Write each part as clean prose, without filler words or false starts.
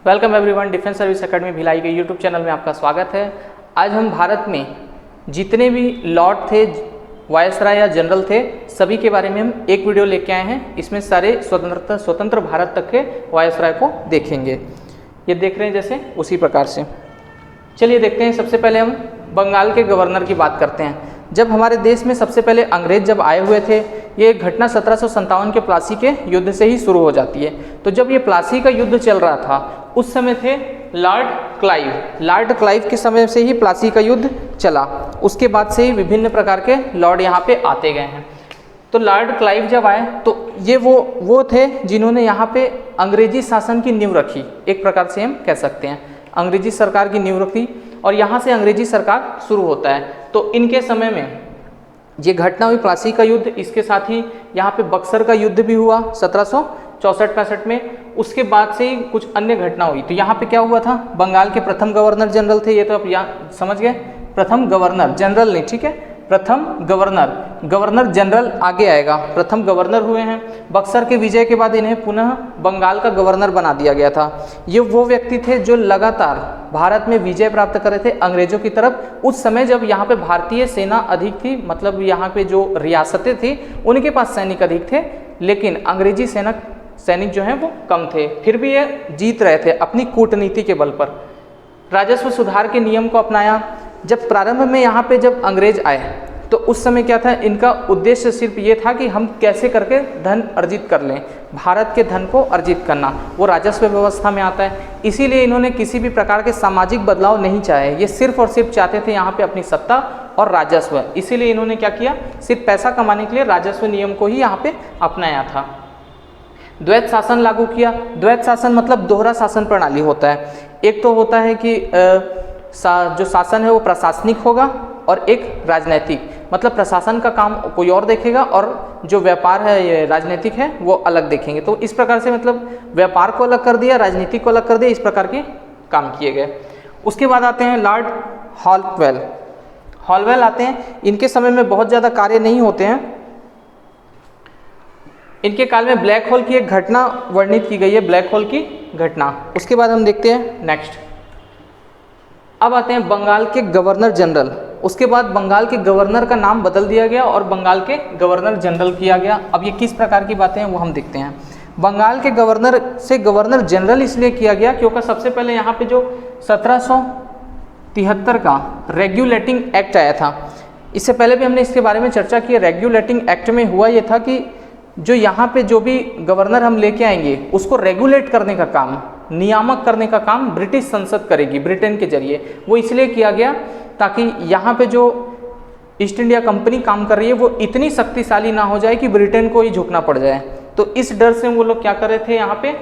Welcome everyone, defence service academy Bhilai के YouTube channel में आपका स्वागत है। आज हम भारत में जितने भी लॉर्ड थे, वायसराय या जनरल थे, सभी के बारे में हम एक वीडियो लेके आए हैं। इसमें सारे स्वतंत्र भारत तक के वायसराय को देखेंगे। ये देख रहे हैं जैसे उसी प्रकार से। चलिए देखते हैं। सबसे पहले हम बंगाल के गवर्नर की बात करते हैं। जब हमारे देश में सबसे पहले अंग्रेज जब आए हुए थे, ये घटना 1757 के प्लासी के युद्ध से ही शुरू हो जाती है। तो जब ये प्लासी का युद्ध चल रहा था, उस समय थे लॉर्ड क्लाइव के समय से ही प्लासी का युद्ध चला। उसके बाद से ही विभिन्न प्रकार के लॉर्ड यहाँ पे आते गए हैं। तो लॉर्ड क्लाइव जब आए तो ये वो थे जिन्होंने यहाँ पे अंग्रेजी शासन की नींव रखी, एक प्रकार से हम कह सकते हैं अंग्रेजी सरकार की नींव रखी, और यहाँ से अंग्रेजी सरकार शुरू होता है। तो इनके समय में ये घटना हुई प्लासी का युद्ध, इसके साथ ही यहाँ पे बक्सर का युद्ध भी हुआ 1764-65 में। उसके बाद से ही कुछ अन्य घटना हुई। तो यहाँ पे क्या हुआ था, बंगाल के प्रथम गवर्नर जनरल थे, ये तो आप यहाँ समझ गए, प्रथम गवर्नर जनरल नहीं, ठीक है, प्रथम गवर्नर जनरल आगे आएगा, प्रथम गवर्नर हुए हैं। बक्सर के विजय के बाद इन्हें पुनः बंगाल का गवर्नर बना दिया गया था। ये वो व्यक्ति थे जो लगातार भारत में विजय प्राप्त कर रहे थे अंग्रेजों की तरफ। उस समय जब यहाँ पे भारतीय सेना अधिक थी, मतलब यहाँ पे जो रियासतें थी उनके पास सैनिक अधिक थे, लेकिन अंग्रेजी सैनिक जो हैं वो कम थे। फिर भी ये जीत रहे थे अपनी कूटनीति के बल पर। राजस्व सुधार के नियम को अपनाया। जब प्रारंभ में यहाँ पे जब अंग्रेज आए तो उस समय क्या था, इनका उद्देश्य सिर्फ ये था कि हम कैसे करके धन अर्जित कर लें, भारत के धन को अर्जित करना, वो राजस्व व्यवस्था में आता है। इसीलिए इन्होंने किसी भी प्रकार के सामाजिक बदलाव नहीं चाहे। ये सिर्फ और सिर्फ चाहते थे यहाँ पे अपनी सत्ता और राजस्व। इसीलिए इन्होंने क्या किया, सिर्फ पैसा कमाने के लिए राजस्व नियम को ही यहाँ पे अपनाया था। द्वैत शासन लागू किया। द्वैत शासन मतलब दोहरा शासन प्रणाली होता है। एक तो होता है कि जो शासन है वो प्रशासनिक होगा, और एक राजनैतिक, मतलब प्रशासन का काम कोई और देखेगा और जो व्यापार है ये राजनीतिक है वो अलग देखेंगे। तो इस प्रकार से मतलब व्यापार को अलग कर दिया, राजनीति को अलग कर दिया, इस प्रकार के काम किए गए। उसके बाद आते हैं लॉर्ड हॉलवेल आते हैं। इनके समय में बहुत ज़्यादा कार्य नहीं होते हैं। इनके काल में ब्लैक होल की एक घटना वर्णित की गई है, ब्लैक होल की घटना। उसके बाद हम देखते हैं नेक्स्ट। अब आते हैं बंगाल के गवर्नर जनरल। उसके बाद बंगाल के गवर्नर का नाम बदल दिया गया और बंगाल के गवर्नर जनरल किया गया। अब ये किस प्रकार की बातें हैं वो हम देखते हैं। बंगाल के गवर्नर से गवर्नर जनरल इसलिए किया गया क्योंकि सबसे पहले यहाँ पे जो 1773 का रेगुलेटिंग एक्ट आया था, इससे पहले भी हमने इसके बारे में चर्चा की। रेगुलेटिंग एक्ट में हुआ ये था कि जो यहाँ पे जो भी गवर्नर हम लेके आएंगे उसको रेगुलेट करने का काम, नियामक करने का काम ब्रिटिश संसद करेगी, ब्रिटेन के जरिए। वो इसलिए किया गया ताकि यहाँ पे जो ईस्ट इंडिया कंपनी काम कर रही है वो इतनी शक्तिशाली ना हो जाए कि ब्रिटेन को ही झुकना पड़ जाए। तो इस डर से वो लोग क्या कर रहे थे, यहाँ पे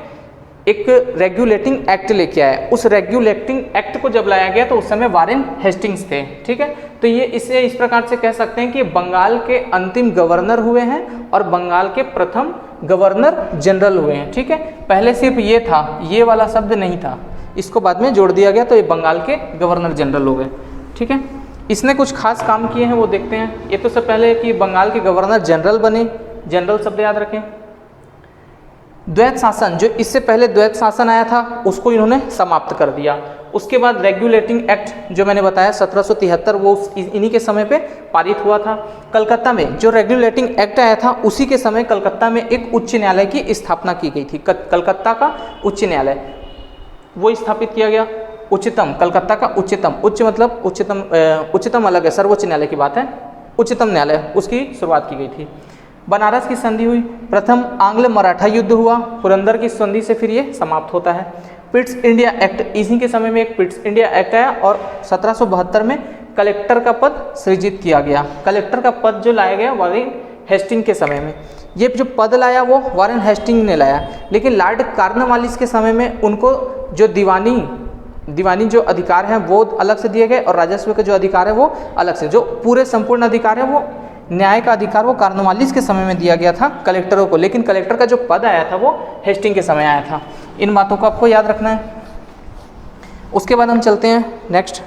एक रेगुलेटिंग एक्ट लेके आए। उस रेगुलेटिंग एक्ट को जब लाया गया तो उस समय वारेन हेस्टिंग्स थे, ठीक है। तो ये इसे इस प्रकार से कह सकते हैं कि बंगाल के अंतिम गवर्नर हुए हैं और बंगाल के प्रथम गवर्नर जनरल हुए हैं, ठीक है। पहले सिर्फ ये था, ये वाला शब्द नहीं था, इसको बाद में जोड़ दिया गया तो ये बंगाल के गवर्नर जनरल हो गए, ठीक है। इसने कुछ खास काम किए हैं वो देखते हैं। ये तो सबसे पहले कि बंगाल के गवर्नर जनरल बने, जनरल शब्द याद रखें। द्वैत शासन, जो इससे पहले द्वैत शासन आया था उसको इन्होंने समाप्त कर दिया। उसके बाद रेगुलेटिंग एक्ट जो मैंने बताया 1773, वो इन्हीं के समय पे पारित हुआ था। कलकत्ता में जो रेगुलेटिंग एक्ट आया था उसी के समय कलकत्ता में एक उच्च न्यायालय की स्थापना की गई थी। कलकत्ता का उच्च न्यायालय वो स्थापित किया गया। उच्चतम, कलकत्ता का उच्चतम, उच्च मतलब उच्चतम अलग है, सर्वोच्च न्यायालय की बात है, उच्चतम न्यायालय, उसकी शुरुआत की गई थी। बनारस की संधि हुई। प्रथम आंग्ल मराठा युद्ध हुआ, पुरंदर की संधि से फिर ये समाप्त होता है। पिट्स इंडिया एक्ट, इसी के समय में एक पिट्स इंडिया एक्ट आया और 1772 में कलेक्टर का पद सृजित किया गया। कलेक्टर का पद जो लाया गया वारेन हेस्टिंग के समय में, ये जो पद लाया वो वारेन हेस्टिंग ने लाया। लेकिन लॉर्ड कॉर्नवालिस के समय में उनको जो दीवानी जो अधिकार हैं वो अलग से दिए गए और राजस्व के जो अधिकार है वो अलग से, जो पूरे संपूर्ण अधिकार है वो न्याय का अधिकार वो कॉर्नवालिस के समय में दिया गया था कलेक्टरों को। लेकिन कलेक्टर का जो पद आया था वो हेस्टिंग के समय आया था। इन बातों को आपको याद रखना है। उसके बाद हम चलते हैं नेक्स्ट।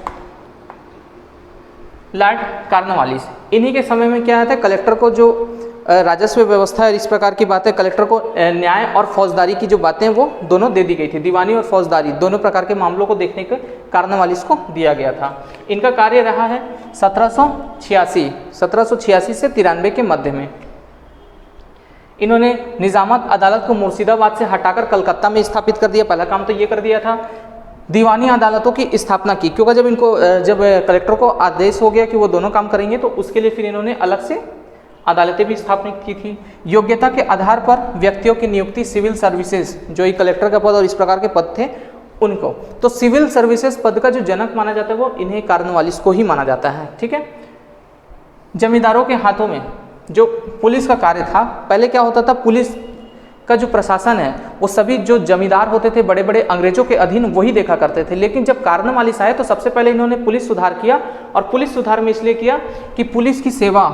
Lord Cornwallis. इन्हीं के समय में क्या था, कलेक्टर को जो राजस्व व्यवस्था है इस प्रकार की बातें, कलेक्टर को न्याय और फौजदारी की जो बातें वो दोनों दे दी गई थी। दीवानी और फौजदारी दोनों प्रकार के मामलों को देखने के कॉर्नवालिस को दिया गया था। इनका कार्य रहा है 1786 से 93 के मध्य में। इन्होंने निजामत अदालत को मुर्शिदाबाद से हटाकर कलकत्ता में स्थापित कर दिया। पहला काम तो ये कर दिया था, दीवानी अदालतों की स्थापना की, क्योंकि जब कलेक्टर को आदेश हो गया कि वो दोनों काम करेंगे तो उसके लिए फिर इन्होंने अलग से अदालतें भी स्थापित की थी। योग्यता के आधार पर व्यक्तियों की नियुक्ति सिविल सर्विसेज, जो ही कलेक्टर का पद और इस प्रकार के पद थे उनको, तो सिविल सर्विसेज पद का जो जनक माना जाता है वो इन्हें कॉर्नवालिस को ही माना जाता है। ठीक है। जमींदारों के हाथों में जो पुलिस का कार्य था, पहले क्या होता था, पुलिस का जो प्रशासन है वो सभी जो जमींदार होते थे, बड़े बड़े अंग्रेजों के अधीन, वही देखा करते थे। लेकिन जब कॉर्नवालिस आए तो सबसे पहले इन्होंने पुलिस सुधार किया, और पुलिस सुधार में इसलिए किया कि पुलिस की सेवा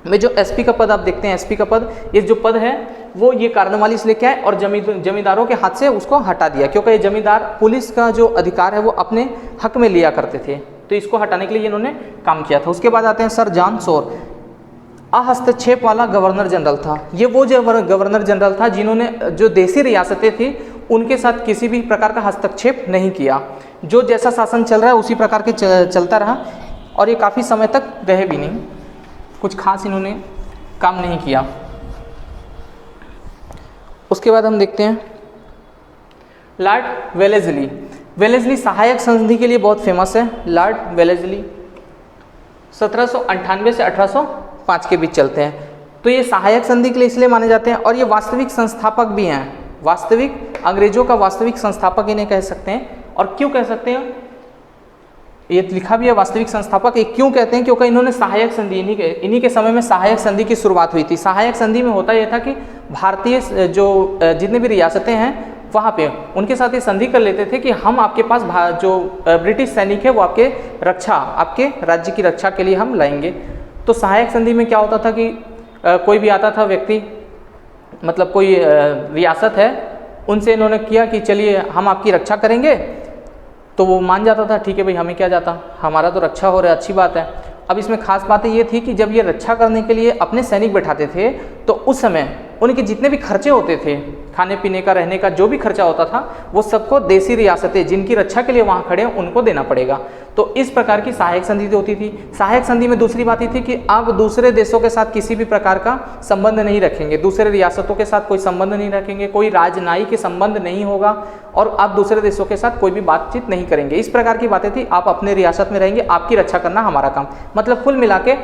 में जो एसपी का पद आप देखते हैं, एसपी का पद, ये जो पद है वो ये कॉर्नवालिस लेके आए और जमींदारों के हाथ से उसको हटा दिया, क्योंकि ये जमींदार पुलिस का जो अधिकार है वो अपने हक में लिया करते थे, तो इसको हटाने के लिए इन्होंने काम किया था। उसके बाद आते हैं सर जॉन शोर, हस्तक्षेप वाला गवर्नर जनरल था। ये वो गवर्नर जनरल था जिन्होंने जो देसी रियासतें थी उनके साथ किसी भी प्रकार का हस्तक्षेप नहीं किया। जो जैसा शासन चल रहा है उसी प्रकार के चलता रहा, और ये काफ़ी समय तक रहे भी नहीं, कुछ खास इन्होंने काम नहीं किया। उसके बाद हम देखते हैं लॉर्ड वेलेस्ली। वेलेस्ली सहायक संधि के लिए बहुत फेमस है। लॉर्ड वेलेस्ली 1798 से 1805 के बीच चलते हैं। तो ये सहायक संधि के लिए इसलिए माने जाते हैं, और ये वास्तविक संस्थापक भी हैं। वास्तविक अंग्रेजों का वास्तविक संस्थापक इन्हें कह सकते हैं। और क्यों कह सकते हैं, ये लिखा भी है वास्तविक संस्थापक। ये क्यों कहते हैं, क्योंकि इन्होंने सहायक संधि, इन्हीं के समय में सहायक संधि की शुरुआत हुई थी। सहायक संधि में होता यह था कि भारतीय जो जितने भी रियासतें हैं वहाँ पे उनके साथ ये संधि कर लेते थे कि हम आपके पास जो ब्रिटिश सैनिक है वो आपके राज्य की रक्षा के लिए हम लाएंगे। तो सहायक संधि में क्या होता था कि कोई भी आता था व्यक्ति, मतलब कोई रियासत है, उनसे इन्होंने किया कि चलिए हम आपकी रक्षा करेंगे, तो वो मान जाता था, ठीक है भाई हमें क्या जाता, हमारा तो रक्षा हो रहा है, अच्छी बात है। अब इसमें खास बात ये थी कि जब ये रक्षा करने के लिए अपने सैनिक बैठाते थे तो उस समय उनके जितने भी खर्चे होते थे, खाने पीने का, रहने का जो भी खर्चा होता था, वो सबको देसी रियासतें जिनकी रक्षा के लिए वहाँ खड़े हैं उनको देना पड़ेगा। तो इस प्रकार की सहायक संधि होती थी। सहायक संधि में दूसरी बात ये थी कि आप दूसरे देशों के साथ किसी भी प्रकार का संबंध नहीं रखेंगे, दूसरे रियासतों के साथ कोई संबंध नहीं रखेंगे, कोई राजनयिक संबंध नहीं होगा, और आप दूसरे देशों के साथ कोई भी बातचीत नहीं करेंगे। इस प्रकार की बातें थी। आप अपने रियासत में रहेंगे, आपकी रक्षा करना हमारा काम। मतलब कुल मिला के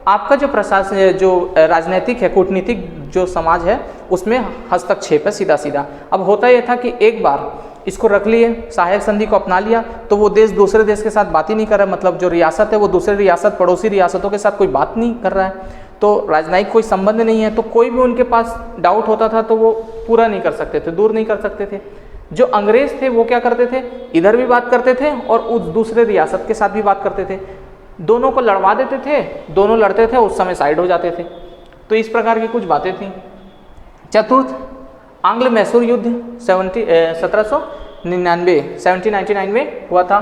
आपका जो प्रशासन, जो राजनीतिक है, कूटनीतिक जो समाज है, उसमें हस्तक्षेप है सीधा सीधा। अब होता यह था कि एक बार इसको रख लिए, सहायक संधि को अपना लिया, तो वो देश दूसरे देश के साथ बात ही नहीं कर रहा है, मतलब जो रियासत है वो दूसरे रियासत, पड़ोसी रियासतों के साथ कोई बात नहीं कर रहा है, तो राजनयिक कोई संबंध नहीं है, तो कोई भी उनके पास डाउट होता था तो वो पूरा नहीं कर सकते थे, दूर नहीं कर सकते थे। जो अंग्रेज थे वो क्या करते थे, इधर भी बात करते थे और उस दूसरे रियासत के साथ भी बात करते थे, दोनों को लड़वा देते थे, दोनों लड़ते थे, उस समय साइड हो जाते थे। तो इस प्रकार की कुछ बातें थी। चतुर्थ, आंग्ल मैसूर युद्ध 1799 में हुआ था।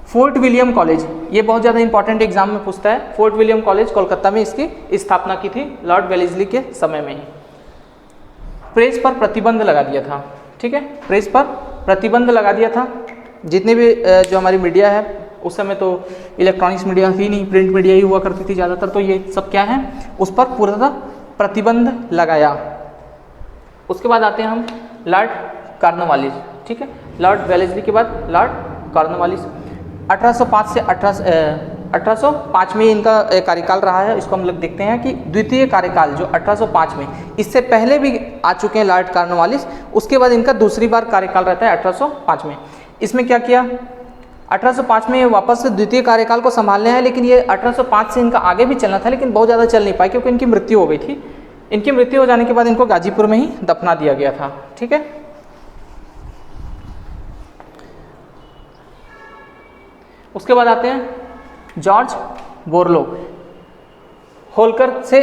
फोर्ट विलियम कॉलेज, ये बहुत ज़्यादा इंपॉर्टेंट एग्जाम में पूछता है। फोर्ट विलियम कॉलेज कोलकाता में इसकी स्थापना की थी लॉर्ड वेलेस्ली के समय में ही। प्रेस पर प्रतिबंध लगा दिया था। ठीक है, प्रेस पर प्रतिबंध लगा दिया था। जितने भी जो हमारी मीडिया है, उस समय तो इलेक्ट्रॉनिक्स मीडिया थी नहीं, प्रिंट मीडिया ही हुआ करती थी ज़्यादातर, तो ये सब क्या है, उस पर पूरा प्रतिबंध लगाया। उसके बाद आते हैं हम लॉर्ड कॉर्नवालिस। ठीक है, लॉर्ड वेलेस्ली के बाद लॉर्ड कॉर्नवालिस। 1805 से 1805 में इनका कार्यकाल रहा है। इसको हम लोग देखते हैं कि द्वितीय कार्यकाल जो 1805 में, इससे पहले भी आ चुके हैं लॉर्ड कॉर्नवालिस, उसके बाद इनका दूसरी बार कार्यकाल रहता है 1805 में। इसमें क्या किया, 1805 में वापस से द्वितीय कार्यकाल को संभालने हैं, लेकिन ये 1805 से इनका आगे भी चलना था, लेकिन बहुत ज़्यादा चल नहीं पाए क्योंकि इनकी मृत्यु हो गई थी। इनकी मृत्यु हो जाने के बाद इनको गाजीपुर में ही दफना दिया गया था। ठीक है, उसके बाद आते हैं जॉर्ज बोरलो। होलकर से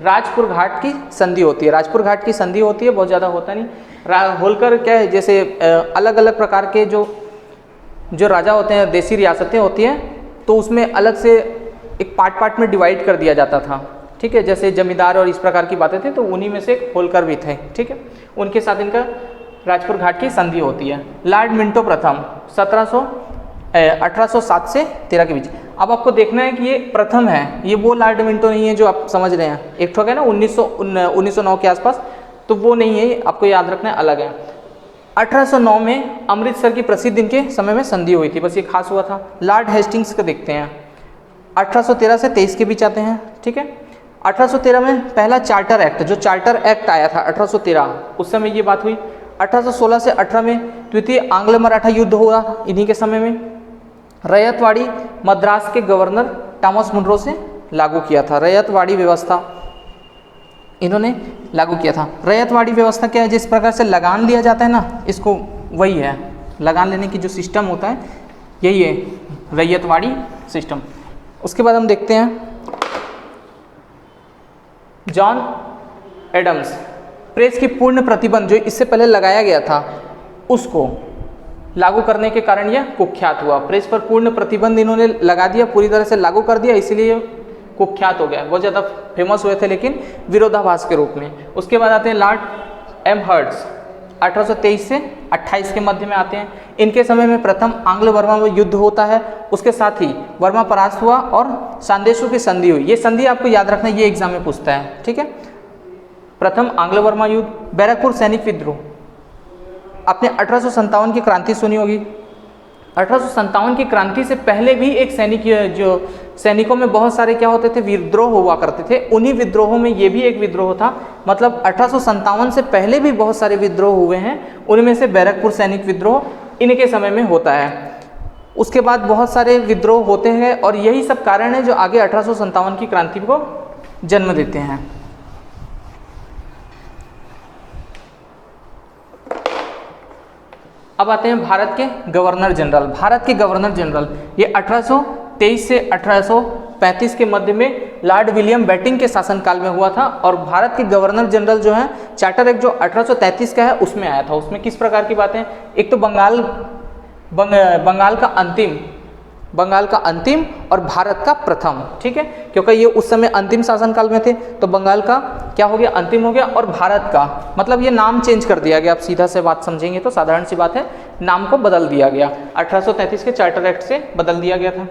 राजपुर घाट की संधि होती है। राजपुर घाट की संधि होती है, बहुत ज़्यादा होता नहीं। होलकर क्या है, जैसे अलग अलग प्रकार के जो राजा होते हैं, देसी रियासतें होती हैं, तो उसमें अलग से एक पार्ट में डिवाइड कर दिया जाता था, ठीक है। जैसे जमींदार और इस प्रकार की बातें थी, तो उन्हीं में से एक होलकर भी थे, ठीक है। उनके साथ इनका राजपुर घाट की संधि होती है। लॉर्ड मिंटो प्रथम 1807 से 13 के बीच। अब आपको देखना है कि ये प्रथम है, ये वो लॉर्ड मिंटो नहीं है जो आप समझ रहे हैं। एक ठोक है ना 1909 के आसपास, तो वो नहीं है, आपको याद रखना है, अलग है। 1809 में अमृतसर की प्रसिद्ध इनके समय में संधि हुई थी, बस ये खास हुआ था। लॉर्ड हेस्टिंग्स को देखते हैं, 1813 से 23 के बीच आते हैं, ठीक है। 1813 में पहला चार्टर एक्ट, जो चार्टर एक्ट आया था 1813, उस समय ये बात हुई। 1816 से 18 में द्वितीय आंग्ल मराठा युद्ध हुआ इन्हीं के समय में। रैयतवाड़ी मद्रास के गवर्नर थॉमस मुनरो से लागू किया था। रैयतवाड़ी व्यवस्था इन्होंने लागू किया था। रैयतवाड़ी व्यवस्था क्या है, जिस प्रकार से लगान लिया जाता है ना, इसको वही है, लगान लेने की जो सिस्टम होता है यही है रैयतवाड़ी सिस्टम। उसके बाद हम देखते हैं जॉन एडम्स, प्रेस की पूर्ण प्रतिबंध जो इससे पहले लगाया गया था उसको लागू करने के कारण यह कुख्यात हुआ। प्रेस पर पूर्ण प्रतिबंध इन्होंने लगा दिया, पूरी तरह से लागू कर दिया, इसीलिए कुख्यात हो गया। बहुत ज़्यादा फेमस हुए थे, लेकिन विरोधाभास के रूप में। उसके बाद आते हैं लॉर्ड एम हर्ट्स, 1823 से 28 के मध्य में आते हैं। इनके समय में प्रथम आंग्ल वर्मा में युद्ध होता है, उसके साथ ही वर्मा परास्त हुआ और संदेशों की संधि हुई। ये संधि आपको याद रखना, ये एग्जाम में पूछता है, ठीक है। प्रथम आंग्ल वर्मा युद्ध, बैरकपुर सैनिक विद्रोह। आपने 1857 की क्रांति सुनी होगी। 1857 की क्रांति से पहले भी एक सैनिकों में बहुत सारे क्या होते थे, विद्रोह हुआ करते थे। उन्हीं विद्रोहों में ये भी एक विद्रोह था। मतलब 1857 से पहले भी बहुत सारे विद्रोह हुए हैं, उनमें से बैरकपुर सैनिक विद्रोह इनके समय में होता है। उसके बाद बहुत सारे विद्रोह होते हैं और यही सब कारण है जो आगे 1857 की क्रांति को जन्म देते हैं। अब आते हैं भारत के गवर्नर जनरल। भारत के गवर्नर जनरल ये 1823 से 1835 के मध्य में लॉर्ड विलियम बेटिंग के शासनकाल में हुआ था। और भारत के गवर्नर जनरल जो है, चार्टर एक्ट जो 1833 का है उसमें आया था। उसमें किस प्रकार की बातें, एक तो बंगाल का अंतिम और भारत का प्रथम, ठीक है, क्योंकि ये उस समय अंतिम शासनकाल में थे, तो बंगाल का क्या हो गया, अंतिम हो गया, और भारत का मतलब ये नाम चेंज कर दिया गया। आप सीधा से बात समझेंगे तो साधारण सी बात है, नाम को बदल दिया गया। 1833 के चार्टर एक्ट से बदल दिया गया था।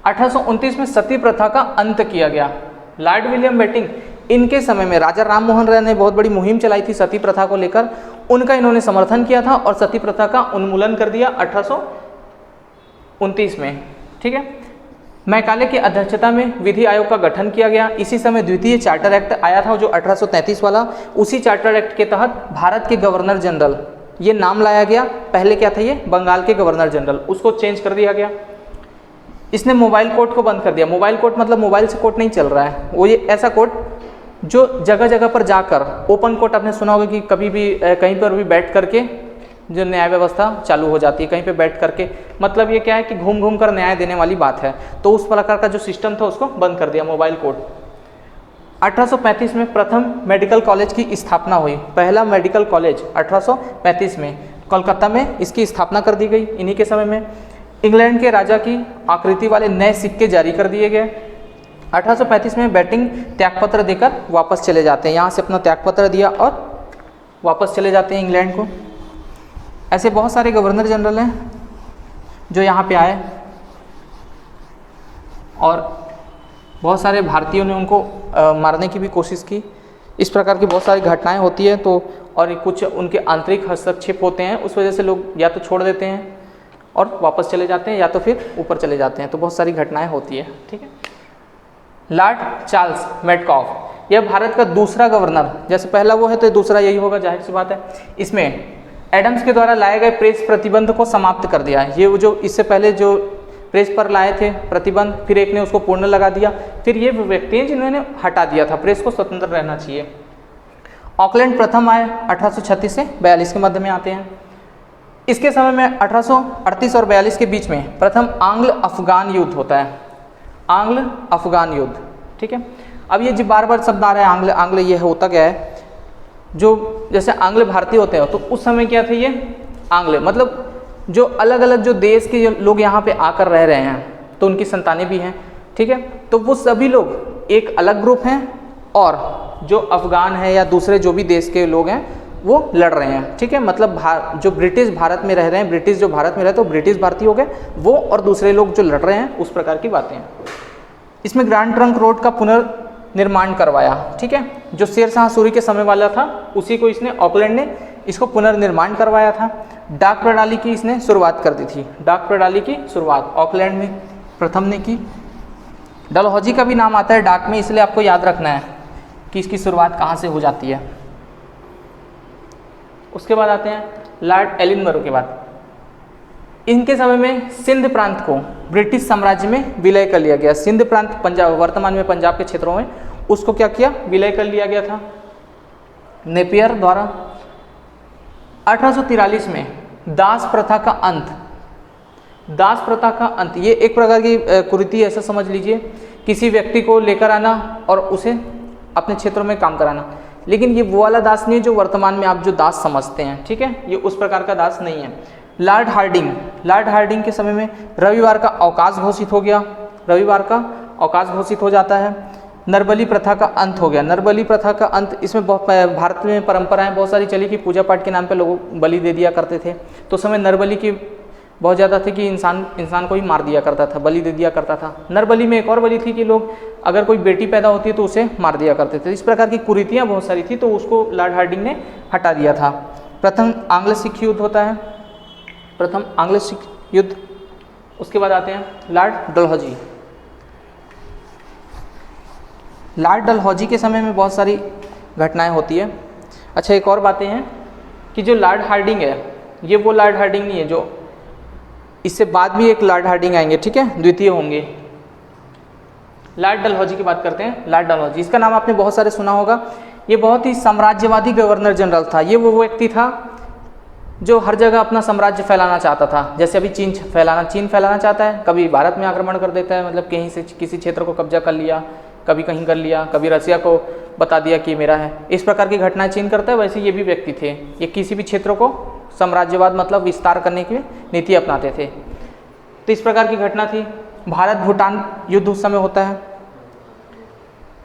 1829 में सती प्रथा का अंत किया गया। लॉर्ड विलियम बेटिंग, इनके समय में राजा राम मोहन राय ने बहुत बड़ी मुहिम चलाई थी सती प्रथा को लेकर, उनका इन्होंने समर्थन किया था और सती प्रथा का उन्मूलन कर दिया 1829 में, ठीक है। मैकाले की अध्यक्षता में विधि आयोग का गठन किया गया। इसी समय द्वितीय चार्टर एक्ट आया था जो 1833 वाला। उसी चार्टर एक्ट के तहत भारत के गवर्नर जनरल ये नाम लाया गया। पहले क्या था, ये बंगाल के गवर्नर जनरल, उसको चेंज कर दिया गया। इसने मोबाइल कोर्ट को बंद कर दिया। मोबाइल कोर्ट मतलब मोबाइल से कोर्ट नहीं चल रहा है, वो ये ऐसा कोर्ट जो जगह जगह पर जाकर, ओपन कोर्ट आपने सुना होगा कि कभी भी कहीं पर भी बैठ करके जो न्याय व्यवस्था चालू हो जाती है, कहीं पे बैठ करके, मतलब ये क्या है कि घूम घूम कर न्याय देने वाली बात है। तो उस प्रकार का जो सिस्टम था उसको बंद कर दिया, मोबाइल कोर्ट। 1835 में प्रथम मेडिकल कॉलेज की स्थापना हुई। पहला मेडिकल कॉलेज 1835 में कोलकाता में इसकी स्थापना कर दी गई इन्हीं के समय में। इंग्लैंड के राजा की आकृति वाले नए सिक्के जारी कर दिए गए। 1835 में बेटिंग त्यागपत्र देकर वापस चले जाते हैं, यहाँ से अपना त्यागपत्र दिया और वापस चले जाते हैं इंग्लैंड को। ऐसे बहुत सारे गवर्नर जनरल हैं जो यहाँ पे आए और बहुत सारे भारतीयों ने उनको मारने की भी कोशिश की। इस प्रकार की बहुत सारी घटनाएं होती हैं। तो और कुछ उनके आंतरिक हस्तक्षेप होते हैं, उस वजह से लोग या तो छोड़ देते हैं और वापस चले जाते हैं या तो फिर ऊपर चले जाते हैं। तो बहुत सारी घटनाएं होती है, ठीक है। लॉर्ड चार्ल्स मेडकॉफ, यह भारत का दूसरा गवर्नर, जैसे पहला वो है तो दूसरा यही होगा, जाहिर सी बात है। इसमें एडम्स के द्वारा लाए गए प्रेस प्रतिबंध को समाप्त कर दिया है। ये जो इससे पहले जो प्रेस पर लाए थे प्रतिबंध, फिर एक ने उसको पूर्ण लगा दिया, फिर ये व्यक्ति हैं जिन्होंने हटा दिया था। प्रेस को स्वतंत्र रहना चाहिए। ऑकलैंड प्रथम आए 1836 से 42 के मध्य में आते हैं। इसके समय में 1838 और 42 के बीच में प्रथम आंग्ल अफगान युद्ध होता है। आंग्ल अफगान युद्ध, ठीक है। अब ये जो बार बार शब्द आ रहा है आंग्ल आंग्ल, ये होता क्या है, जो जैसे आंग्ल भारतीय होते हैं तो उस समय क्या थे, ये आंग्ल मतलब जो अलग अलग जो देश के जो लोग यहाँ पे आकर रह रहे हैं, तो उनकी संतानें भी हैं, ठीक है। तो वो सभी लोग एक अलग ग्रुप हैं और जो अफगान है या दूसरे जो भी देश के लोग हैं वो लड़ रहे हैं, ठीक है। मतलब जो ब्रिटिश भारत में रह रहे हैं, ब्रिटिश जो भारत में रहे तो ब्रिटिश भारतीय हो गए वो, और दूसरे लोग जो लड़ रहे हैं, उस प्रकार की बातें हैं। इसमें ग्रैंड ट्रंक रोड का पुनर्निर्माण करवाया, ठीक है। जो शेर शाह सूरी के समय वाला था उसी को इसने, ऑकलैंड ने इसको पुनर्निर्माण करवाया था। डाक प्रणाली की इसने शुरुआत कर दी थी, डाक प्रणाली की शुरुआत ऑकलैंड में प्रथम ने की। डलहौजी का भी नाम आता है डाक में, इसलिए आपको याद रखना है कि इसकी शुरुआत कहाँ से हो जाती है। उसके बाद आते हैं लॉर्ड एलिनबरो के बाद। इनके समय में सिंध प्रांत को ब्रिटिश साम्राज्य में विलय कर लिया गया। सिंध प्रांत पंजाब, वर्तमान में पंजाब के क्षेत्रों में, उसको क्या किया, विलय कर लिया गया था नेपियर द्वारा। 1843 में दास प्रथा का अंत, दास प्रथा का अंत ये एक प्रकार की कुरीति, ऐसा समझ लीजिए, किसी व्यक्ति को लेकर आना और उसे अपने क्षेत्रों में काम कराना। लेकिन ये वो वाला दास नहीं है जो वर्तमान में आप जो दास समझते हैं, ठीक है, ये उस प्रकार का दास नहीं है। लॉर्ड हार्डिंग के समय में रविवार का अवकाश घोषित हो गया, रविवार का अवकाश घोषित हो जाता है। नरबली प्रथा का अंत हो गया, नरबली प्रथा का अंत, इसमें भारत में परंपराएं बहुत सारी चली कि पूजा पाठ के नाम पे लोग बलि दे दिया करते थे। तो उस समय नरबली की बहुत ज़्यादा थी कि इंसान को ही मार दिया करता था, बलि दे दिया करता था। नरबली में एक और बलि थी कि लोग अगर कोई बेटी पैदा होती है तो उसे मार दिया करते थे। इस प्रकार की कुरीतियाँ बहुत सारी थी, तो उसको लॉर्ड हार्डिंग ने हटा दिया था। प्रथम आंग्ल सिख युद्ध होता है, प्रथम आंग्ल सिख युद्ध। उसके बाद आते हैं लॉर्ड डलहौजी। लॉर्ड डलहौजी के समय में बहुत सारी घटनाएं होती है। अच्छा, एक और बातें हैं कि जो लॉर्ड हार्डिंग है ये वो लॉर्ड हार्डिंग नहीं है, जो इससे बाद भी एक लॉर्ड हार्डिंग आएंगे, ठीक है, द्वितीय होंगे। लॉर्ड डलहौजी की बात करते हैं। लॉर्ड डलहौजी, इसका नाम आपने बहुत सारे सुना होगा। ये बहुत ही साम्राज्यवादी गवर्नर जनरल था। ये वो व्यक्ति था जो हर जगह अपना साम्राज्य फैलाना चाहता था। जैसे अभी चीन फैलाना चाहता है, कभी भारत में आक्रमण कर देता है, मतलब कहीं से किसी क्षेत्र को कब्जा कर लिया, कभी कहीं कर लिया, कभी रसिया को बता दिया कि मेरा है। इस प्रकार की घटनाएं चीन करता है। वैसे ये भी व्यक्ति थे, ये किसी भी क्षेत्र को साम्राज्यवाद मतलब विस्तार करने की नीति अपनाते थे। तो इस प्रकार की घटना थी। भारत भूटान युद्ध उस समय होता है।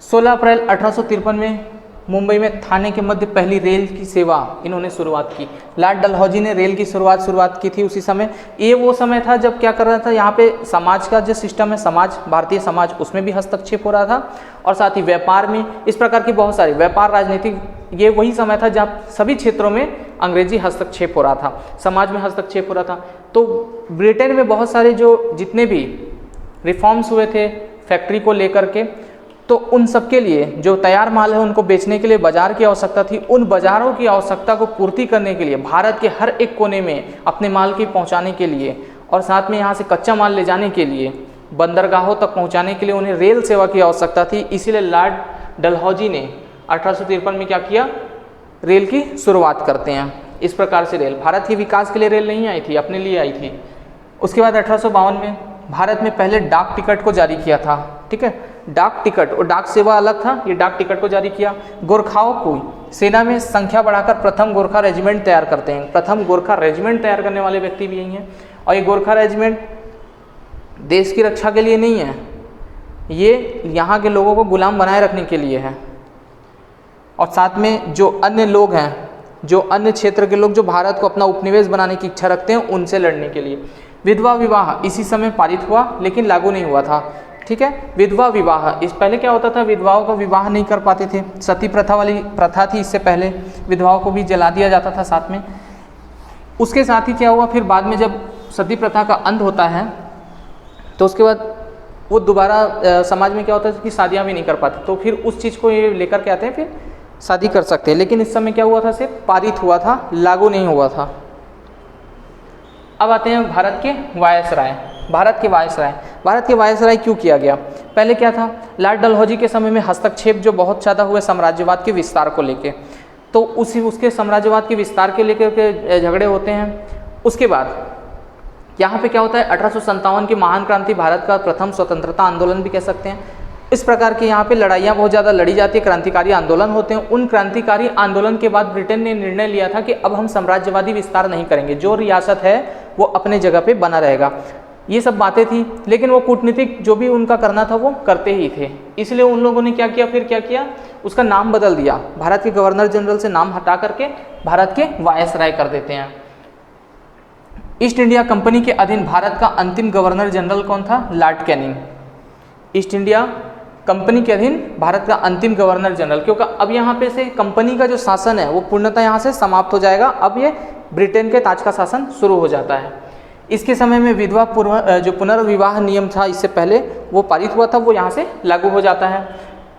16 अप्रैल 1853 में मुंबई में थाने के मध्य पहली रेल की सेवा इन्होंने शुरुआत की। लॉर्ड डलहौजी ने रेल की शुरुआत की थी उसी समय। ये वो समय था जब क्या कर रहा था, यहाँ पे समाज का जो सिस्टम है, समाज, भारतीय समाज, उसमें भी हस्तक्षेप हो रहा था, और साथ ही व्यापार में, इस प्रकार की बहुत सारी व्यापार, राजनीतिक, ये वही समय था जब सभी क्षेत्रों में अंग्रेजी हस्तक्षेप हो रहा था, समाज में हस्तक्षेप हो रहा था। तो ब्रिटेन में बहुत सारे जो जितने भी रिफॉर्म्स हुए थे फैक्ट्री को लेकर के, तो उन सब के लिए जो तैयार माल है उनको बेचने के लिए बाजार की आवश्यकता थी। उन बाजारों की आवश्यकता को पूर्ति करने के लिए, भारत के हर एक कोने में अपने माल की पहुंचाने के लिए, और साथ में यहाँ से कच्चा माल ले जाने के लिए, बंदरगाहों तक पहुंचाने के लिए उन्हें रेल सेवा की आवश्यकता थी। इसीलिए लॉर्ड डलहौजी ने 1853 में क्या किया, रेल की शुरुआत करते हैं। इस प्रकार से रेल, भारत के विकास के लिए रेल नहीं आई थी, अपने लिए आई थी। उसके बाद 1852 में भारत में पहले डाक टिकट को जारी किया था, ठीक है, डाक टिकट, और डाक सेवा अलग था, ये डाक टिकट को जारी किया। गोरखाओं को सेना में संख्या बढ़ाकर प्रथम गोरखा रेजिमेंट तैयार करते हैं। प्रथम गोरखा रेजिमेंट तैयार करने वाले व्यक्ति भी यही हैं। और ये गोरखा रेजिमेंट देश की रक्षा के लिए नहीं है, ये यहाँ के लोगों को गुलाम बनाए रखने के लिए है। और साथ में जो अन्य लोग हैं, जो अन्य क्षेत्र के लोग जो भारत को अपना उपनिवेश बनाने की इच्छा रखते हैं, उनसे लड़ने के लिए। विधवा विवाह इसी समय पारित हुआ, लेकिन लागू नहीं हुआ था, ठीक है। विधवा विवाह, इस पहले क्या होता था, विधवाओं का विवाह नहीं कर पाते थे। सती प्रथा वाली प्रथा थी, इससे पहले विधवाओं को भी जला दिया जाता था साथ में। उसके साथ ही क्या हुआ, फिर बाद में जब सती प्रथा का अंत होता है तो उसके बाद वो दोबारा समाज में क्या होता है कि शादियाँ भी नहीं कर पाते, तो फिर उस चीज़ को ये लेकर के आते हैं, फिर शादी कर सकते हैं। लेकिन इस समय क्या हुआ था, सिर्फ पारित हुआ था, लागू नहीं हुआ था। अब आते हैं भारत के वायसराय। भारत के वायसराय क्यों किया गया? पहले क्या था, लॉर्ड डलहौजी के समय में हस्तक्षेप जो बहुत ज़्यादा हुए साम्राज्यवाद के विस्तार को लेके, तो उसके साम्राज्यवाद के विस्तार के लेकर के झगड़े होते हैं। उसके बाद यहाँ पे क्या होता है, 1857 की महान क्रांति, भारत का प्रथम स्वतंत्रता आंदोलन भी कह सकते हैं। इस प्रकार की यहाँ पे लड़ाइयाँ बहुत ज़्यादा लड़ी जाती है, क्रांतिकारी आंदोलन होते हैं। उन क्रांतिकारी आंदोलन के बाद ब्रिटेन ने निर्णय लिया था कि अब हम साम्राज्यवादी विस्तार नहीं करेंगे, जो रियासत है वो अपने जगह पे बना रहेगा। ये सब बातें थी, लेकिन वो कूटनीतिक जो भी उनका करना था वो करते ही थे। इसलिए उन लोगों ने क्या किया, फिर क्या किया, उसका नाम बदल दिया, भारत के गवर्नर जनरल से नाम हटा करके भारत के वायसराय कर देते हैं। ईस्ट इंडिया कंपनी के अधीन भारत का अंतिम गवर्नर जनरल कौन था? Lord Canning. East India company के अधीन भारत का अंतिम गवर्नर जनरल, क्योंकि अब यहाँ पे से कंपनी का जो शासन है वो पूर्णतः यहाँ से समाप्त हो जाएगा, अब ये ब्रिटेन के ताज का शासन शुरू हो जाता है। इसके समय में विधवा जो पुनर्विवाह नियम था इससे पहले वो पारित हुआ था, वो यहाँ से लागू हो जाता है।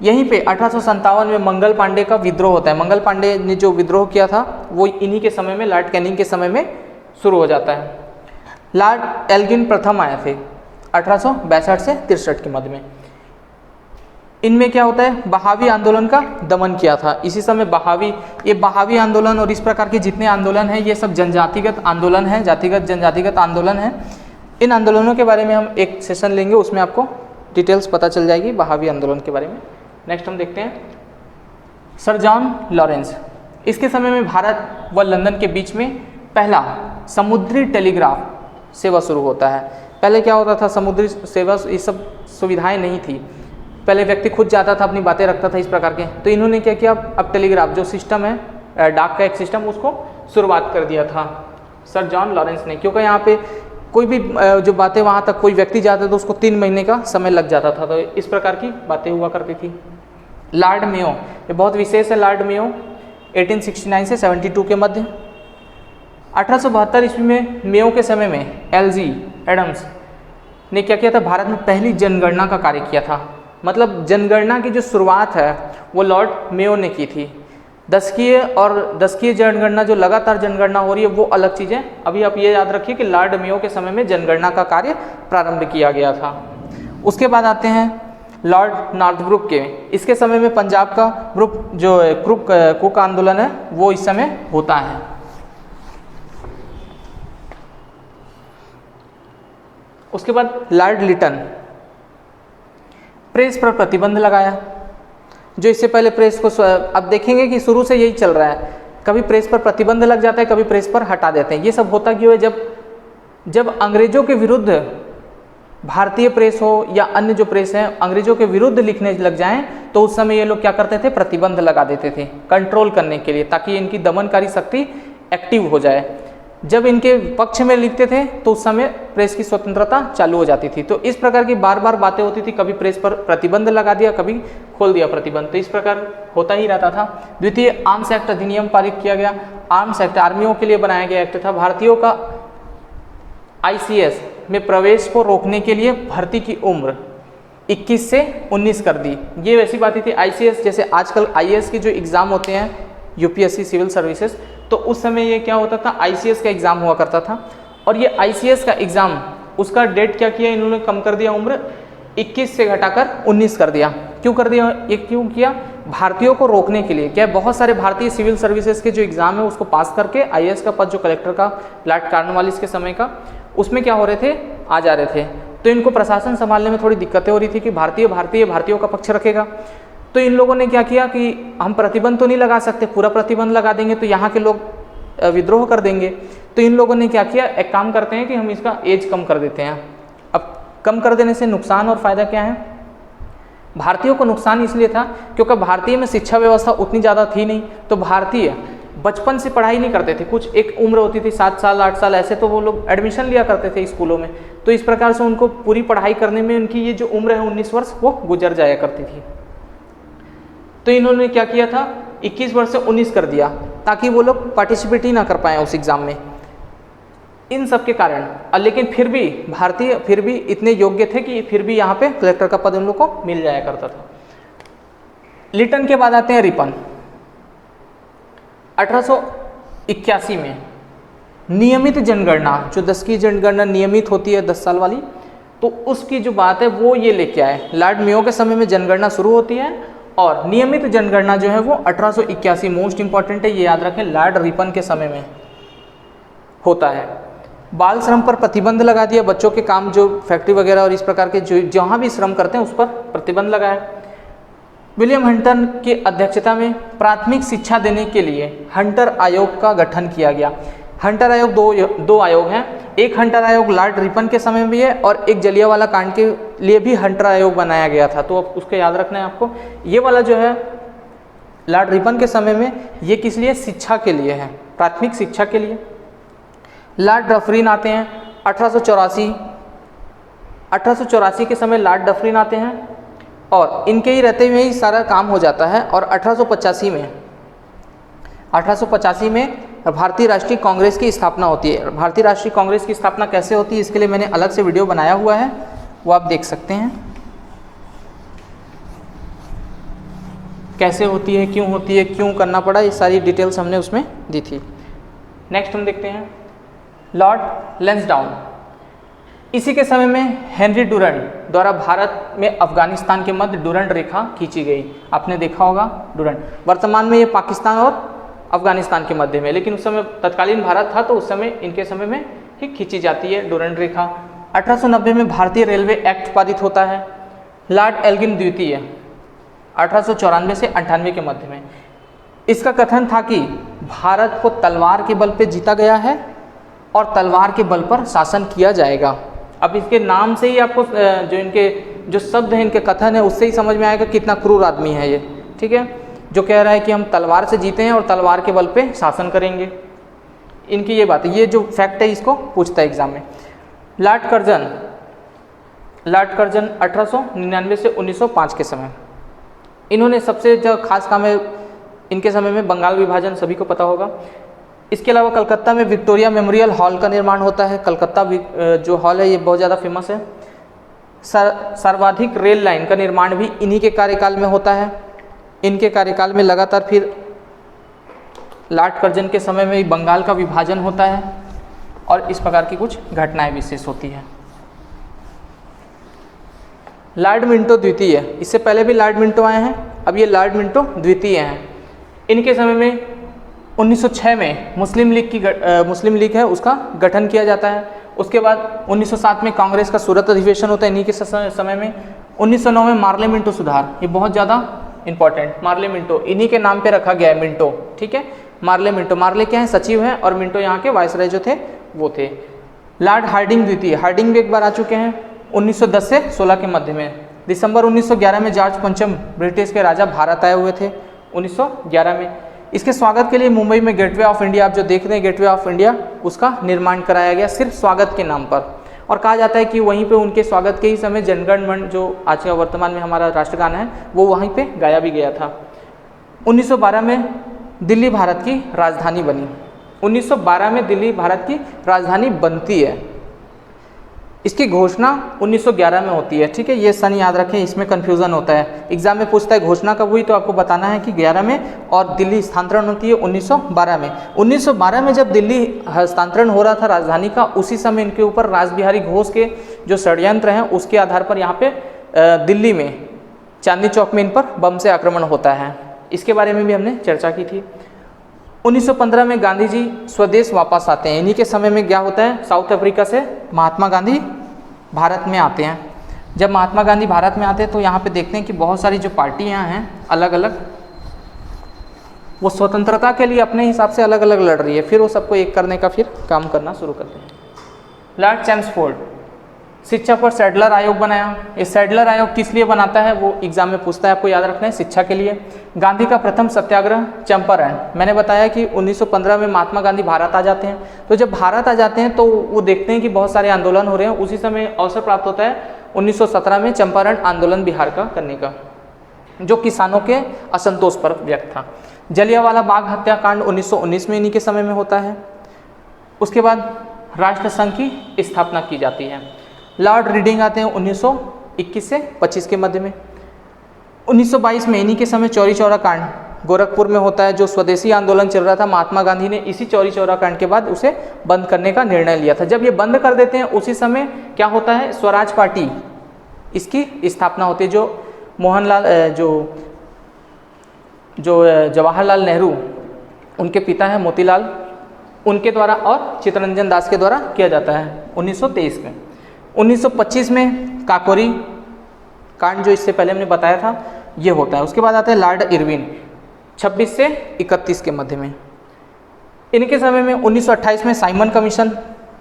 यहीं पे 1857 में मंगल पांडे का विद्रोह होता है। मंगल पांडे ने जो विद्रोह किया था वो इन्हीं के समय में, लॉर्ड कैनिंग के समय में शुरू हो जाता है। लॉर्ड एल्गिन प्रथम आए थे 1862 से 63 के मध्य में। इनमें क्या होता है, बहावी आंदोलन का दमन किया था। इसी समय ये बहावी आंदोलन और इस प्रकार के जितने आंदोलन हैं ये सब जनजातिगत आंदोलन हैं, जनजातिगत आंदोलन हैं। इन आंदोलनों के बारे में हम एक सेशन लेंगे, उसमें आपको डिटेल्स पता चल जाएगी बहावी आंदोलन के बारे में। नेक्स्ट हम देखते हैं सर जॉन लॉरेंस। इसके समय में भारत व लंदन के बीच में पहला समुद्री टेलीग्राफ सेवा शुरू होता है। पहले क्या होता था, समुद्री सेवा ये सब सुविधाएं नहीं थी, पहले व्यक्ति खुद जाता था, अपनी बातें रखता था इस प्रकार के। तो इन्होंने क्या किया, अब टेलीग्राफ जो सिस्टम है, डाक का एक सिस्टम, उसको शुरुआत कर दिया था सर जॉन लॉरेंस ने। क्योंकि यहाँ पे कोई भी जो बातें वहाँ तक कोई व्यक्ति जाता तो उसको 3 महीने का समय लग जाता था, तो इस प्रकार की बातें हुआ करती थी। लॉर्ड मेयो, ये बहुत विशेष है। लॉर्ड मेयो 1869 से 72 के मध्य। 1872 ईस्वी में मेयो के समय में LG एडम्स ने क्या किया था, भारत में पहली जनगणना का कार्य किया था। मतलब जनगणना की जो शुरुआत है वो लॉर्ड मेयो ने की थी। दशकीय जनगणना, जो लगातार जनगणना हो रही है वो अलग चीज़ है। अभी आप ये याद रखिए कि लॉर्ड मेयो के समय में जनगणना का कार्य प्रारंभ किया गया था। उसके बाद आते हैं लॉर्ड नॉर्थब्रुक के। इसके समय में पंजाब का कुक आंदोलन है वो इस समय होता है। उसके बाद लॉर्ड लिटन, प्रेस पर प्रतिबंध लगाया। जो इससे पहले प्रेस को, अब देखेंगे कि शुरू से यही चल रहा है, कभी प्रेस पर प्रतिबंध लग जाता है, कभी प्रेस पर हटा देते हैं। ये सब होता क्यों है, जब अंग्रेजों के विरुद्ध भारतीय प्रेस हो या अन्य जो प्रेस हैं अंग्रेजों के विरुद्ध लिखने लग जाएं, तो उस समय ये लोग क्या करते थे, प्रतिबंध लगा देते थे कंट्रोल करने के लिए, ताकि इनकी दमनकारी शक्ति एक्टिव हो जाए। जब इनके पक्ष में लिखते थे तो उस समय प्रेस की स्वतंत्रता चालू हो जाती थी। तो इस प्रकार की बार बार बातें होती थी, कभी प्रेस पर प्रतिबंध लगा दिया, कभी खोल दिया प्रतिबंध, तो इस प्रकार होता ही रहता था। द्वितीय आर्म्स एक्ट अधिनियम पारित किया गया। आर्म्स एक्ट आर्मियों के लिए बनाया गया एक्ट था। भारतीयों का ICS में प्रवेश को रोकने के लिए भर्ती की उम्र 21 से 19 कर दी। ये वैसी बात थी, ICS जैसे आजकल IAS की जो एग्ज़ाम होते हैं, UPSC सिविल सर्विसेज, तो उस समय ये क्या होता था, ICS का एग्ज़ाम हुआ करता था। और ये ICS का एग्ज़ाम, उसका डेट क्या किया इन्होंने, कम कर दिया, उम्र 21 से घटाकर 19 कर दिया। क्यों कर दिया, ये क्यों किया, भारतीयों को रोकने के लिए। क्या बहुत सारे भारतीय सिविल सर्विसेज के जो एग्ज़ाम है उसको पास करके IAS का पद, जो कलेक्टर का, लॉर्ड कॉर्नवालिस के समय का, उसमें क्या हो रहे थे, आ जा रहे थे। तो इनको प्रशासन संभालने में थोड़ी दिक्कतें हो रही थी कि भारतीयों का पक्ष रखेगा। तो इन लोगों ने क्या किया कि हम प्रतिबंध तो नहीं लगा सकते, पूरा प्रतिबंध लगा देंगे तो यहाँ के लोग विद्रोह कर देंगे। तो इन लोगों ने क्या किया, एक काम करते हैं कि हम इसका एज कम कर देते हैं। अब कम कर देने से नुकसान और फ़ायदा क्या है, भारतीयों को नुकसान इसलिए था क्योंकि भारतीय में शिक्षा व्यवस्था उतनी ज़्यादा थी नहीं, तो भारतीय बचपन से पढ़ाई नहीं करते थे। कुछ एक उम्र होती थी 7 साल 8 साल, ऐसे तो वो लोग एडमिशन लिया करते थे स्कूलों में। तो इस प्रकार से उनको पूरी पढ़ाई करने में उनकी ये जो उम्र है 19 वर्ष वो गुजर जाया करती थी। तो इन्होंने क्या किया था, 21 वर्ष से 19 कर दिया, ताकि वो लोग पार्टिसिपेट ही ना कर पाएँ उस एग्ज़ाम में। इन सब के कारण, लेकिन फिर भी भारतीय फिर भी इतने योग्य थे कि फिर भी यहाँ पे कलेक्टर का पद उन लोग को मिल जाया करता था। लिटन के बाद आते हैं रिपन। 1881 में नियमित जनगणना, जो 10 की जनगणना नियमित होती है 10 साल वाली, तो उसकी जो बात है वो ये लेके आए। लॉर्ड मेयो के समय में जनगणना शुरू होती है और नियमित जनगणना जो है वो 1881, मोस्ट इंपॉर्टेंट है ये याद रखें, लॉर्ड रिपन के समय में होता है। बाल श्रम पर प्रतिबंध लगा दिया, बच्चों के काम जो फैक्ट्री वगैरह और इस प्रकार के जो जहाँ भी श्रम करते हैं उस पर प्रतिबंध लगाया। विलियम हंटर की अध्यक्षता में प्राथमिक शिक्षा देने के लिए हंटर आयोग का गठन किया गया। हंटर आयोग दो आयोग हैं, एक हंटर आयोग लॉर्ड रिपन के समय में भी है और एक जलियांवाला कांड के लिए भी हंटर आयोग बनाया गया था, तो अब उसको याद रखना है आपको। ये वाला जो है लॉर्ड रिपन के समय में, ये किस लिए? शिक्षा के लिए है, प्राथमिक शिक्षा के लिए। लॉर्ड डफरिन आते हैं 1884 के समय लॉर्ड डफरिन आते हैं और इनके ही रहते हुए ही सारा काम हो जाता है। और 1885 में भारतीय राष्ट्रीय कांग्रेस की स्थापना होती है। भारतीय राष्ट्रीय कांग्रेस की स्थापना कैसे होती है, इसके लिए मैंने अलग से वीडियो बनाया हुआ है, वो आप देख सकते हैं। कैसे होती है, क्यों करना पड़ा, ये सारी डिटेल्स हमने उसमें दी थी। नेक्स्ट हम देखते हैं लॉर्ड लैंसडाउन। इसी के समय में हेनरी डुरंट द्वारा भारत में अफगानिस्तान के मध्य डुरंट रेखा खींची गई। आपने देखा होगा डुरंट, वर्तमान में ये पाकिस्तान और अफगानिस्तान के मध्य में, लेकिन उस समय तत्कालीन भारत था तो उस समय इनके समय में ही खींची जाती है डुरंट रेखा। 1890 में भारतीय रेलवे एक्ट पारित होता है। लॉर्ड एल्गिन द्वितीय 1894 से 98 के मध्य में, इसका कथन था कि भारत को तलवार के बल पे जीता गया है और तलवार के बल पर शासन किया जाएगा। अब इसके नाम से ही आपको जो शब्द है, इनके कथन है, उससे ही समझ में आएगा कितना क्रूर आदमी है ये, ठीक है, जो कह रहा है कि हम तलवार से जीते हैं और तलवार के बल पे शासन करेंगे। इनकी ये बात है, ये जो फैक्ट है इसको पूछता है एग्जाम में। लॉर्ड कर्जन 1899 से 1905 के समय, इन्होंने सबसे जो खास काम है इनके समय में बंगाल विभाजन, सभी को पता होगा। इसके अलावा कलकत्ता में विक्टोरिया मेमोरियल हॉल का निर्माण होता है। कलकत्ता जो हॉल है ये बहुत ज़्यादा फेमस है। सर्वाधिक रेल लाइन का निर्माण भी इन्हीं के कार्यकाल में होता है। इनके कार्यकाल में लगातार फिर लॉर्ड कर्जन के समय में बंगाल का विभाजन होता है और इस प्रकार की कुछ घटनाएं विशेष होती हैं। लॉर्ड मिंटो द्वितीय, इससे पहले भी लॉर्ड मिंटो आए हैं, अब ये लॉर्ड मिंटो द्वितीय हैं। इनके समय में 1906 में मुस्लिम लीग है उसका गठन किया जाता है। उसके बाद 1907 में कांग्रेस का सूरत अधिवेशन होता है इन्हीं के समय में। 1909 में मार्ले मिंटो सुधार, ये बहुत ज़्यादा इंपॉर्टेंट, मार्ले मिंटो इन्हीं के नाम पे रखा गया है, मिंटो, ठीक है, मार्ले मिंटो। मार्ले क्या है? सचिव हैं, और मिंटो यहाँ के वायसराय जो थे वो थे। लॉर्ड हार्डिंग द्वितीय, हार्डिंग भी एक बार आ चुके हैं 1910 से 16 के मध्य में। दिसंबर 1911 में जॉर्ज पंचम ब्रिटिश के राजा भारत आए हुए थे 1911 में। इसके स्वागत के लिए मुंबई में गेटवे ऑफ इंडिया, आप जो देख रहे हैं गेटवे ऑफ इंडिया, उसका निर्माण कराया गया सिर्फ स्वागत के नाम पर। और कहा जाता है कि वहीं पे उनके स्वागत के ही समय जनगण मन, जो आज का वर्तमान में हमारा राष्ट्रगान है, वो वहीं पे गाया भी गया था। 1912 में दिल्ली भारत की राजधानी बनी। 1912 में दिल्ली भारत की राजधानी बनती है। इसकी घोषणा 1911 में होती है, ठीक है, ये सन याद रखें, इसमें कन्फ्यूज़न होता है। एग्जाम में पूछता है घोषणा कब हुई, तो आपको बताना है कि 11 में, और दिल्ली स्थानांतरण होती है 1912 में। 1912 में जब दिल्ली हस्तांतरण हो रहा था राजधानी का, उसी समय इनके ऊपर रासबिहारी घोष के जो षड्यंत्र हैं उसके आधार पर यहाँ पे दिल्ली में चांदनी चौक में इन पर बम से आक्रमण होता है। इसके बारे में भी हमने चर्चा की थी। 1915 में गांधी जी स्वदेश वापस आते हैं। इन्हीं के समय में क्या होता है, साउथ अफ्रीका से महात्मा गांधी भारत में आते हैं। जब महात्मा गांधी भारत में आते हैं तो यहाँ पे देखते हैं कि बहुत सारी जो पार्टियाँ हैं अलग अलग, वो स्वतंत्रता के लिए अपने हिसाब से अलग अलग लड़ रही है, फिर वो सबको एक करने का फिर काम करना शुरू करते हैं। लॉर्ड चैम्सफोर्ड शिक्षा पर सैडलर आयोग बनाया। ये सैडलर आयोग किस लिए बनाता है वो एग्जाम में पूछता है, आपको याद रखना है, शिक्षा के लिए। गांधी का प्रथम सत्याग्रह चंपारण, मैंने बताया कि 1915 में महात्मा गांधी भारत आ जाते हैं। तो जब भारत आ जाते हैं तो वो देखते हैं कि बहुत सारे आंदोलन हो रहे हैं, उसी समय अवसर प्राप्त होता है 1917 में चंपारण आंदोलन बिहार का करने का, जो किसानों के असंतोष पर व्यक्त था। जलियांवाला बाग हत्याकांड 1919 में इन्हीं के समय में होता है। उसके बाद राष्ट्र संघ की स्थापना की जाती है। लॉर्ड रीडिंग आते हैं 1921 से 25 के मध्य में। 1922 में इन्हीं के समय चौरी चौरा कांड गोरखपुर में होता है, जो स्वदेशी आंदोलन चल रहा था। महात्मा गांधी ने इसी चौरी चौरा कांड के बाद उसे बंद करने का निर्णय लिया था। जब ये बंद कर देते हैं उसी समय क्या होता है, स्वराज पार्टी, इसकी स्थापना होती है, जो मोहनलाल जो जवाहरलाल नेहरू, उनके पिता हैं मोतीलाल, उनके द्वारा और चित्तरंजन दास के द्वारा किया जाता है 1923 में। 1925 में काकोरी कांड, जो इससे पहले हमने बताया था, ये होता है। उसके बाद आता है लॉर्ड इरविन 26 से 31 के मध्य में। इनके समय में 1928 में साइमन कमीशन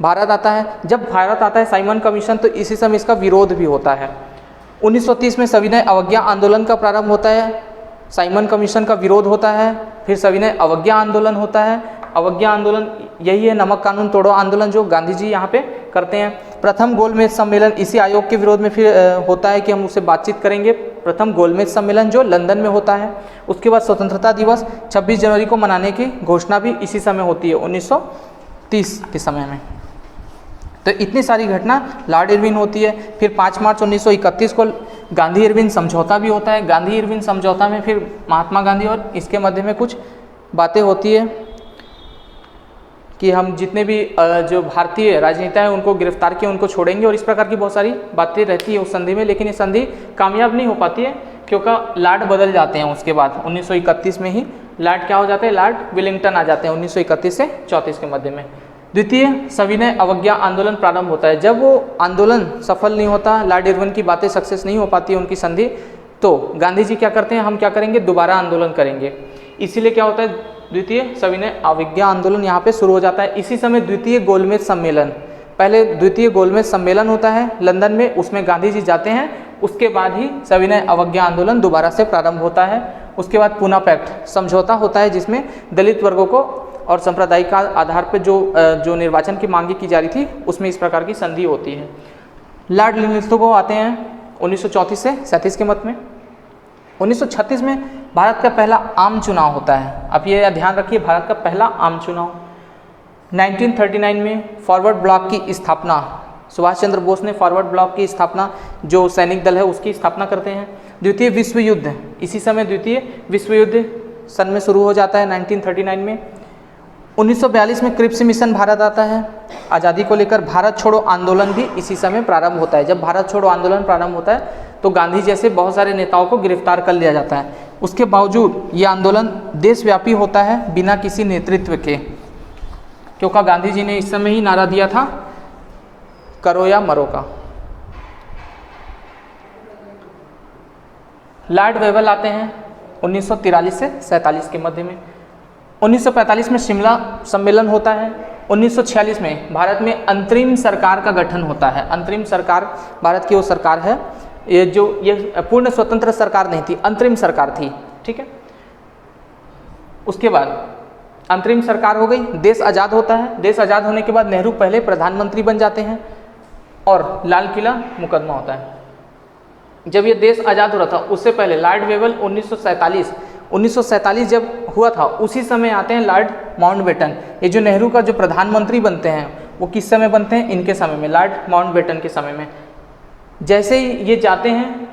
भारत आता है। जब भारत आता है साइमन कमीशन, तो इसी समय इसका विरोध भी होता है। 1930 में सविनय अवज्ञा आंदोलन का प्रारंभ होता है, साइमन कमीशन का विरोध होता है, फिर सविनय अवज्ञा आंदोलन होता है। अवज्ञा आंदोलन यही है, नमक कानून तोड़ो आंदोलन जो गांधी जी यहाँ पे करते हैं। प्रथम गोलमेज सम्मेलन इसी आयोग के विरोध में फिर होता है कि हम उससे बातचीत करेंगे। प्रथम गोलमेज सम्मेलन जो लंदन में होता है। उसके बाद स्वतंत्रता दिवस 26 जनवरी को मनाने की घोषणा भी इसी समय होती है, 1930 के समय में। तो इतनी सारी घटना लॉर्ड इरविन होती है। फिर 5 मार्च 1931 को गांधी इरविन समझौता भी होता है। गांधी इरविन समझौता में फिर महात्मा गांधी और इसके मध्य में कुछ बातें होती है कि हम जितने भी जो भारतीय राजनेता हैं उनको गिरफ्तार किए, उनको छोड़ेंगे, और इस प्रकार की बहुत सारी बातें रहती है उस संधि में। लेकिन ये संधि कामयाब नहीं हो पाती है क्योंकि लॉर्ड बदल जाते हैं। उसके बाद 1931 में ही लॉर्ड क्या हो जाते हैं, लॉर्ड विलिंगटन आ जाते हैं 1931 से 34 के मध्य में। द्वितीय सविनय अवज्ञा आंदोलन प्रारंभ होता है। जब वो आंदोलन सफल नहीं होता, लॉर्ड इरविन की बातें सक्सेस नहीं हो पाती उनकी संधि, तो गांधी जी क्या करते हैं, हम क्या करेंगे, दोबारा आंदोलन करेंगे। इसीलिए क्या होता है, द्वितीय सविनय अवज्ञा आंदोलन यहाँ पे शुरू हो जाता है। इसी समय द्वितीय गोलमेज सम्मेलन, पहले द्वितीय गोलमेज सम्मेलन होता है लंदन में, उसमें गांधी जी जाते हैं। उसके बाद ही सविनय अवज्ञा आंदोलन दोबारा से प्रारंभ होता है। उसके बाद पुना पैक्ट समझौता होता है, जिसमें दलित वर्गों को और सांप्रदायिक का आधार पर जो निर्वाचन की मांगी की जा रही थी, उसमें इस प्रकार की संधि होती है। लॉर्ड लिनिथ्रो आते हैं 1934 से 37 के मत में। 1936 में भारत का पहला आम चुनाव होता है। अब ये ध्यान रखिए, भारत का पहला आम चुनाव। 1939 में फॉरवर्ड ब्लॉक की स्थापना, सुभाष चंद्र बोस ने फॉरवर्ड ब्लॉक की स्थापना, जो सैनिक दल है उसकी स्थापना करते हैं। द्वितीय विश्व युद्ध, इसी समय द्वितीय विश्व युद्ध सन में शुरू हो जाता है 1939 में। 1942 में क्रिप्स मिशन भारत आता है। आज़ादी को लेकर भारत छोड़ो आंदोलन भी इसी समय प्रारंभ होता है। जब भारत छोड़ो आंदोलन प्रारंभ होता है तो गांधी जैसे बहुत सारे नेताओं को गिरफ्तार कर लिया जाता है। उसके बावजूद ये आंदोलन देशव्यापी होता है बिना किसी नेतृत्व के, क्योंकि गांधी जी ने इस समय ही नारा दिया था, करो या मरो का। लॉर्ड वेवल आते हैं 1943 से 47 के मध्य में। 1945 में शिमला सम्मेलन होता है। 1946 में भारत में अंतरिम सरकार का गठन होता है। अंतरिम सरकार भारत की वो सरकार है, ये पूर्ण स्वतंत्र सरकार नहीं थी, अंतरिम सरकार थी, ठीक है। उसके बाद अंतरिम सरकार हो गई, देश आज़ाद होता है। देश आज़ाद होने के बाद नेहरू पहले प्रधानमंत्री बन जाते हैं और लाल किला मुकदमा होता है। जब ये देश आज़ाद हो रहा था उससे पहले लॉर्ड वेवल 1947 जब हुआ था उसी समय आते हैं लॉर्ड माउंटबेटन। ये जो नेहरू का जो प्रधानमंत्री बनते हैं वो किस समय बनते हैं, इनके समय में, लॉर्ड माउंटबेटन के समय में। जैसे ही ये जाते हैं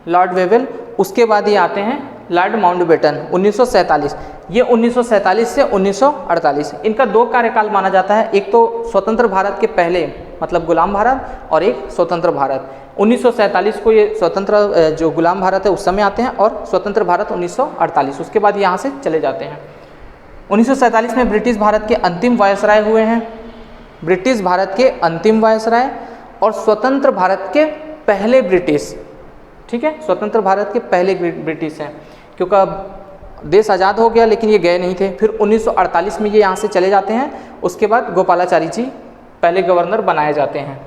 लॉर्ड वेवल, उसके बाद ये आते हैं लॉर्ड माउंटबेटन 1947। ये 1947 से 1948, इनका 2 कार्यकाल माना जाता है। एक तो स्वतंत्र भारत के पहले, मतलब गुलाम भारत, और एक स्वतंत्र भारत। 1947 को ये स्वतंत्र जो गुलाम भारत है उस समय आते हैं, और स्वतंत्र भारत 1948, उसके बाद यहाँ से चले जाते हैं। 1947 में ब्रिटिश भारत के अंतिम वायसराय हुए हैं, ब्रिटिश भारत के अंतिम वायसराय और स्वतंत्र भारत के पहले ब्रिटिश, ठीक है, स्वतंत्र भारत के पहले ब्रिटिश हैं, क्योंकि अब देश आज़ाद हो गया लेकिन ये गए नहीं थे। फिर 1948 में ये यहाँ से चले जाते हैं। उसके बाद गोपालाचारी जी पहले गवर्नर बनाए जाते हैं।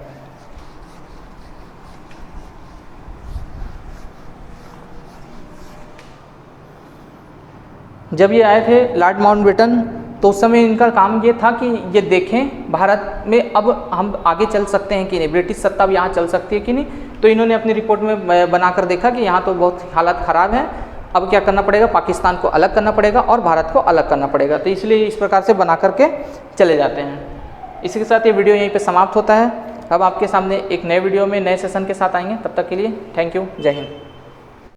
जब ये आए थे लॉर्ड माउंटबेटन, तो उस समय इनका काम ये था कि ये देखें भारत में अब हम आगे चल सकते हैं कि नहीं, ब्रिटिश सत्ता अब यहाँ चल सकती है कि नहीं। तो इन्होंने अपनी रिपोर्ट में बनाकर देखा कि यहाँ तो बहुत हालात ख़राब हैं, अब क्या करना पड़ेगा, पाकिस्तान को अलग करना पड़ेगा और भारत को अलग करना पड़ेगा। तो इसलिए इस प्रकार से बना करके चले जाते हैं। इसी के साथ ये वीडियो यहीं पे समाप्त होता है। अब आपके सामने एक नए वीडियो में नए सेशन के साथ आएंगे। तब तक के लिए थैंक यू, जय हिंद।